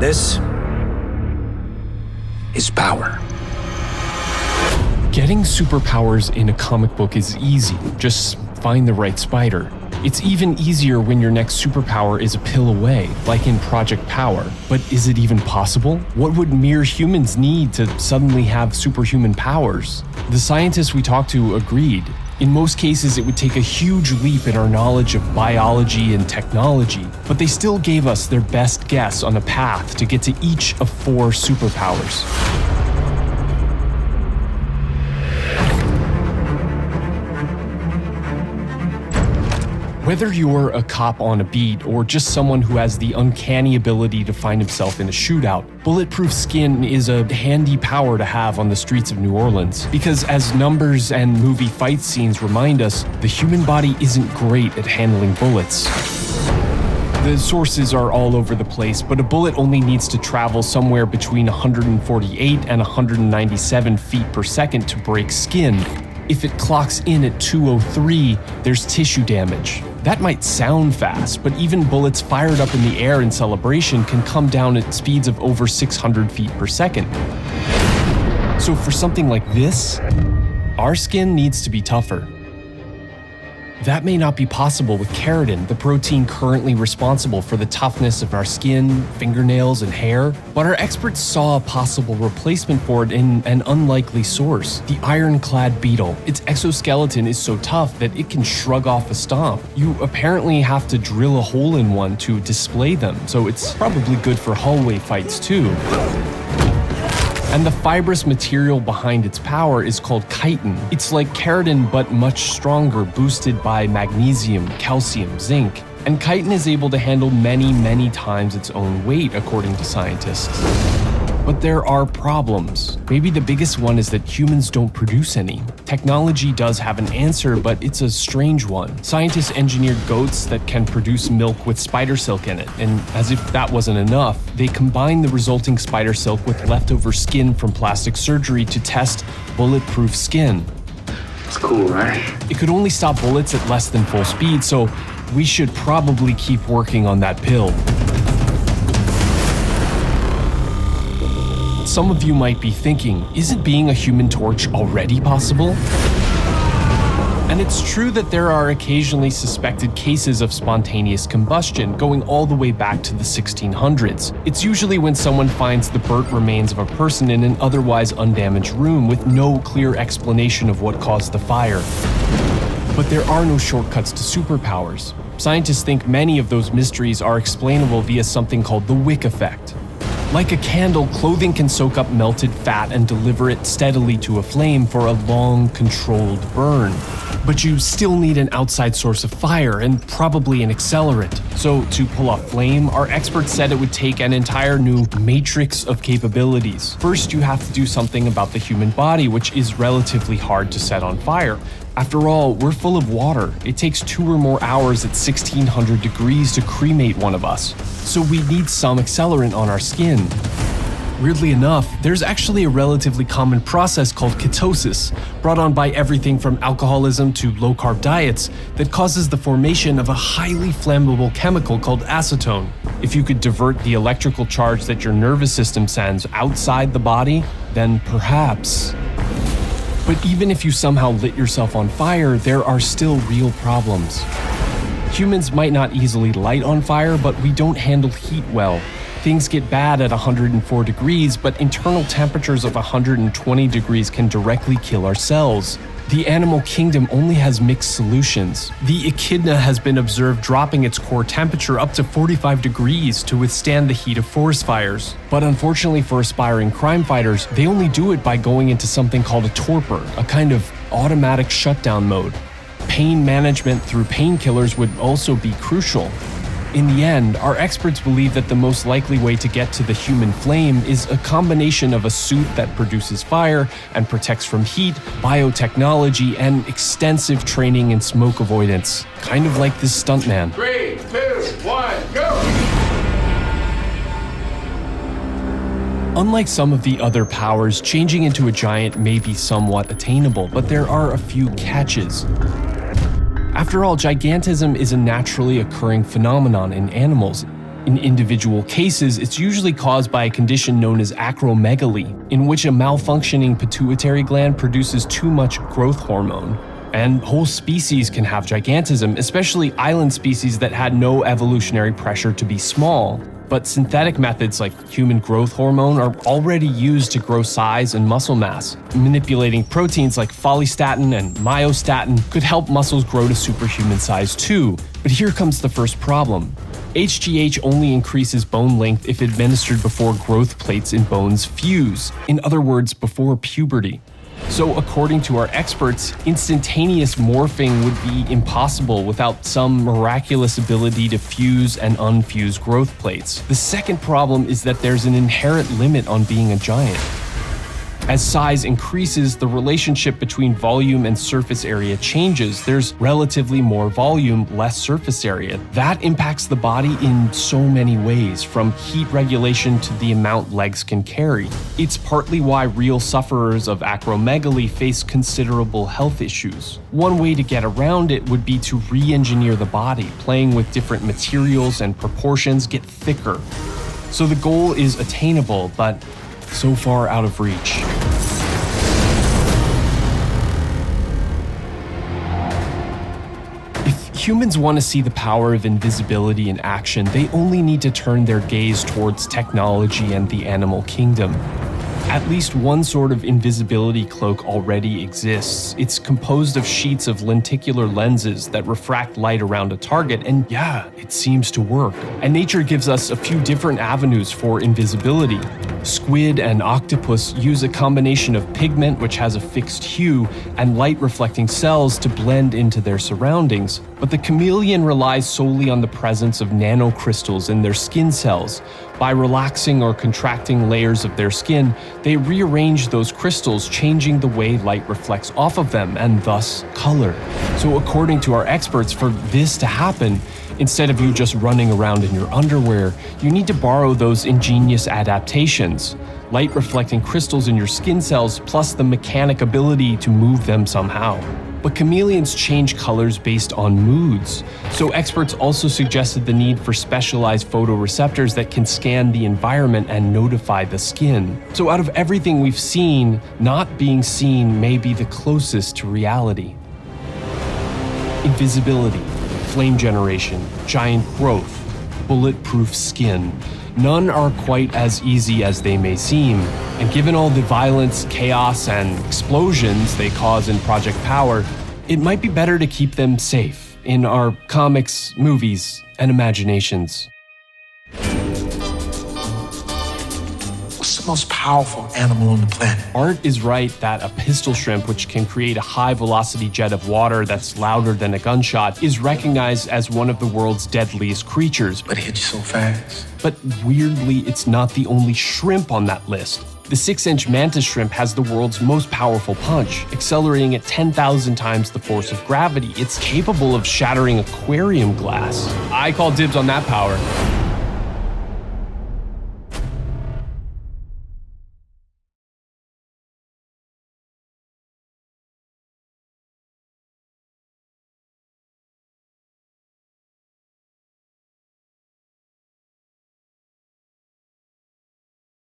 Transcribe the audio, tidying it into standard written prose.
This is power. Getting superpowers in a comic book is easy. Just find the right spider. It's even easier when your next superpower is a pill away, like in Project Power. But is it even possible? What would mere humans need to suddenly have superhuman powers? The scientists we talked to agreed. In most cases, it would take a huge leap in our knowledge of biology and technology, but they still gave us their best guess on a path to get to each of 4 superpowers. Whether you're a cop on a beat or just someone who has the uncanny ability to find himself in a shootout, bulletproof skin is a handy power to have on the streets of New Orleans. Because as numbers and movie fight scenes remind us, the human body isn't great at handling bullets. The sources are all over the place, but a bullet only needs to travel somewhere between 148 and 197 feet per second to break skin. If it clocks in at 203, there's tissue damage. That might sound fast, but even bullets fired up in the air in celebration can come down at speeds of over 600 feet per second. So for something like this, our skin needs to be tougher. That may not be possible with keratin, the protein currently responsible for the toughness of our skin, fingernails, and hair, but our experts saw a possible replacement for it in an unlikely source, the ironclad beetle. Its exoskeleton is so tough that it can shrug off a stomp. You apparently have to drill a hole in one to display them, so it's probably good for hallway fights too. And the fibrous material behind its power is called chitin. It's like keratin but much stronger, boosted by magnesium, calcium, zinc. And chitin is able to handle many times its own weight, according to scientists. But there are problems. Maybe the biggest one is that humans don't produce any. Technology does have an answer, but it's a strange one. Scientists engineered goats that can produce milk with spider silk in it, and as if that wasn't enough, they combine the resulting spider silk with leftover skin from plastic surgery to test bulletproof skin. It's cool, right? It could only stop bullets at less than full speed, so we should probably keep working on that pill. Some of you might be thinking, isn't being a Human Torch already possible? And it's true that there are occasionally suspected cases of spontaneous combustion going all the way back to the 1600s. It's usually when someone finds the burnt remains of a person in an otherwise undamaged room with no clear explanation of what caused the fire. But there are no shortcuts to superpowers. Scientists think many of those mysteries are explainable via something called the wick effect. Like a candle, clothing can soak up melted fat and deliver it steadily to a flame for a long, controlled burn. But you still need an outside source of fire and probably an accelerant. So to pull off flame, our experts said it would take an entire new matrix of capabilities. First, you have to do something about the human body, which is relatively hard to set on fire. After all, we're full of water. It takes 2 or more hours at 1600 degrees to cremate one of us. So we need some accelerant on our skin. Weirdly enough, there's actually a relatively common process called ketosis, brought on by everything from alcoholism to low-carb diets, that causes the formation of a highly flammable chemical called acetone. If you could divert the electrical charge that your nervous system sends outside the body, then perhaps. But even if you somehow lit yourself on fire, there are still real problems. Humans might not easily light on fire, but we don't handle heat well. Things get bad at 104 degrees, but internal temperatures of 120 degrees can directly kill our cells. The animal kingdom only has mixed solutions. The echidna has been observed dropping its core temperature up to 45 degrees to withstand the heat of forest fires. But unfortunately for aspiring crime fighters, they only do it by going into something called a torpor, a kind of automatic shutdown mode. Pain management through painkillers would also be crucial. In the end, our experts believe that the most likely way to get to the human flame is a combination of a suit that produces fire and protects from heat, biotechnology, and extensive training in smoke avoidance. Kind of like this stuntman. 3, 2, 1, go! Unlike some of the other powers, changing into a giant may be somewhat attainable, but there are a few catches. After all, gigantism is a naturally occurring phenomenon in animals. In individual cases, it's usually caused by a condition known as acromegaly, in which a malfunctioning pituitary gland produces too much growth hormone. And whole species can have gigantism, especially island species that had no evolutionary pressure to be small. But synthetic methods like human growth hormone are already used to grow size and muscle mass. Manipulating proteins like follistatin and myostatin could help muscles grow to superhuman size too. But here comes the first problem. HGH only increases bone length if administered before growth plates in bones fuse, in other words, before puberty. So according to our experts, instantaneous morphing would be impossible without some miraculous ability to fuse and unfuse growth plates. The second problem is that there's an inherent limit on being a giant. As size increases, the relationship between volume and surface area changes. There's relatively more volume, less surface area. That impacts the body in so many ways, from heat regulation to the amount legs can carry. It's partly why real sufferers of acromegaly face considerable health issues. One way to get around it would be to re-engineer the body, playing with different materials and proportions, get thicker. So the goal is attainable, but so far out of reach. If humans want to see the power of invisibility in action, they only need to turn their gaze towards technology and the animal kingdom. At least one sort of invisibility cloak already exists. It's composed of sheets of lenticular lenses that refract light around a target, and yeah, it seems to work. And nature gives us a few different avenues for invisibility. Squid and octopus use a combination of pigment, which has a fixed hue, and light-reflecting cells to blend into their surroundings. But the chameleon relies solely on the presence of nanocrystals in their skin cells. By relaxing or contracting layers of their skin, they rearrange those crystals, changing the way light reflects off of them and thus color. So according to our experts, for this to happen, instead of you just running around in your underwear, you need to borrow those ingenious adaptations. Light reflecting crystals in your skin cells plus the mechanic ability to move them somehow. But chameleons change colors based on moods. So experts also suggested the need for specialized photoreceptors that can scan the environment and notify the skin. So out of everything we've seen, not being seen may be the closest to reality. Invisibility, flame generation, giant growth, bulletproof skin. None are quite as easy as they may seem, and given all the violence, chaos, and explosions they cause in Project Power, it might be better to keep them safe in our comics, movies, and imaginations. What's the most powerful animal on the planet? Art is right that a pistol shrimp, which can create a high-velocity jet of water that's louder than a gunshot, is recognized as one of the world's deadliest creatures. But it hits you so fast. But weirdly, it's not the only shrimp on that list. The 6-inch mantis shrimp has the world's most powerful punch, accelerating at 10,000 times the force of gravity. It's capable of shattering aquarium glass. I call dibs on that power.